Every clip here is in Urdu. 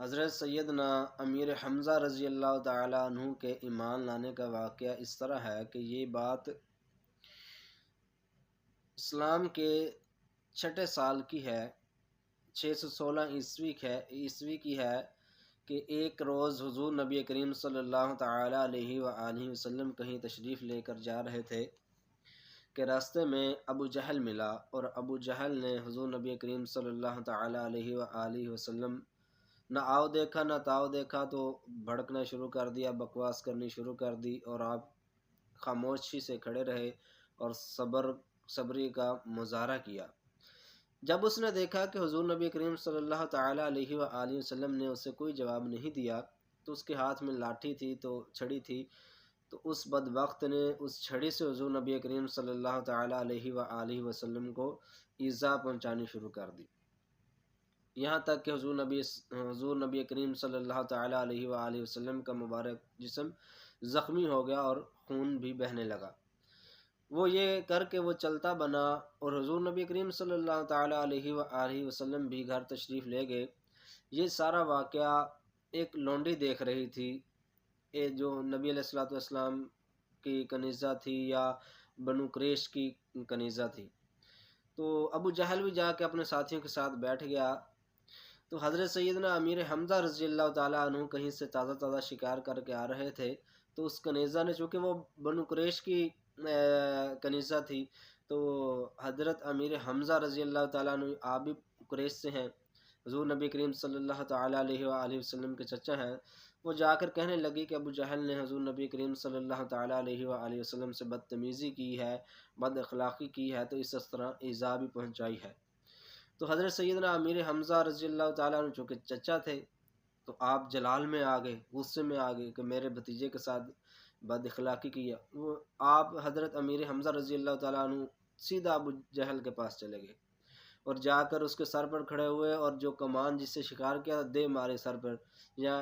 حضرت سیدنا امیر حمزہ رضی اللہ تعالیٰ عنہ کے ایمان لانے کا واقعہ اس طرح ہے کہ یہ بات اسلام کے چھٹے سال کی ہے، 616 عیسوی کی ہے کہ ایک روز حضور نبی کریم صلی اللہ تعالیٰ علیہ وآلہ وسلم کہیں تشریف لے کر جا رہے تھے کہ راستے میں ابو جہل ملا، اور ابو جہل نے حضور نبی کریم صلی اللہ تعالیٰ علیہ وآلہ وسلم نہ آؤ دیکھا نہ تاؤ دیکھا تو بھڑکنا شروع کر دیا، بکواس کرنی شروع کر دی، اور آپ خاموشی سے کھڑے رہے اور صبری کا مظاہرہ کیا۔ جب اس نے دیکھا کہ حضور نبی کریم صلی اللہ تعالیٰ علیہ وآلہ وسلم نے اسے کوئی جواب نہیں دیا، تو اس کے ہاتھ میں لاٹھی تھی، تو چھڑی تھی، تو اس بدبخت نے اس چھڑی سے حضور نبی کریم صلی اللہ تعالیٰ علیہ وآلہ وسلم کو ایذا پہنچانی شروع کر دی، یہاں تک کہ حضور نبی کریم صلی اللہ تعالیٰ علیہ وآلہ وسلم کا مبارک جسم زخمی ہو گیا اور خون بھی بہنے لگا۔ وہ یہ کر کے وہ چلتا بنا، اور حضور نبی کریم صلی اللہ تعالیٰ علیہ وآلہ وسلم بھی گھر تشریف لے گئے۔ یہ سارا واقعہ ایک لونڈی دیکھ رہی تھی، جو نبی علیہ السلام کی کنیزہ تھی یا بنو قریش کی کنیزہ تھی۔ تو ابو جہل بھی جا کے اپنے ساتھیوں کے ساتھ بیٹھ گیا۔ تو حضرت سیدنا امیر حمزہ رضی اللہ تعالیٰ عنہ کہیں سے تازہ شکار کر کے آ رہے تھے، تو اس کنیزہ نے، چونکہ وہ بنو قریش کی کنیزہ تھی، تو حضرت امیر حمزہ رضی اللہ تعالیٰ عنہ آپ بھی قریش سے ہیں، حضور نبی کریم صلی اللہ تعالیٰ علیہ وآلہ وسلم کے چچا ہیں، وہ جا کر کہنے لگی کہ ابو جہل نے حضور نبی کریم صلی اللہ تعالیٰ علیہ وآلہ وسلم سے بدتمیزی کی ہے، بد اخلاقی کی ہے، تو اس طرح ایذا بھی پہنچائی ہے۔ تو حضرت سیدنا امیر حمزہ رضی اللہ تعالیٰ عنہ چونکہ چچا تھے، تو آپ جلال میں آ گئے، غصے میں آ گئے کہ میرے بھتیجے کے ساتھ بد اخلاقی کی ہے۔ وہ آپ حضرت امیر حمزہ رضی اللہ تعالیٰ عنہ سیدھا ابو جہل کے پاس چلے گئے، اور جا کر اس کے سر پر کھڑے ہوئے، اور جو کمان جس سے شکار کیا دے مارے سر پر، یا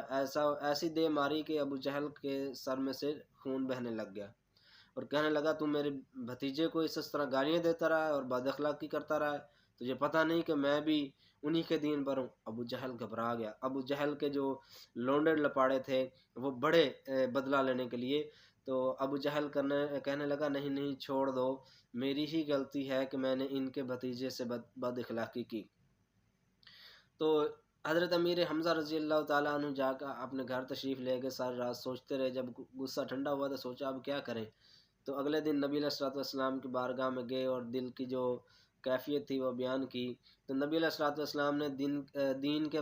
ایسی دے ماری کہ ابو جہل کے سر میں سے خون بہنے لگ گیا، اور کہنے لگا تم میرے بھتیجے کو اس طرح گالیاں دیتا رہا ہے اور بد اخلاقی کرتا رہا ہے، تجھے پتہ نہیں کہ میں بھی انہی کے دین پر ہوں۔ ابو جہل گھبرا گیا۔ ابو جہل کے جو لونڈے لپاڑے تھے وہ بڑے بدلہ لینے کے لیے، تو ابو جہل کہنے لگا نہیں نہیں، چھوڑ دو، میری ہی غلطی ہے کہ میں نے ان کے بھتیجے سے بد اخلاقی کی۔ تو حضرت امیر حمزہ رضی اللہ تعالیٰ عنہ جا کر اپنے گھر تشریف لے گئے، ساری رات سوچتے رہے۔ جب غصہ ٹھنڈا ہوا تو سوچا اب کیا کریں، تو اگلے دن نبی علیہ السلام کی بارگاہ میں گئے اور دل کی جو کیفیت تھی وہ بیان کی۔ تو نبی علیہ السلام نے دین کے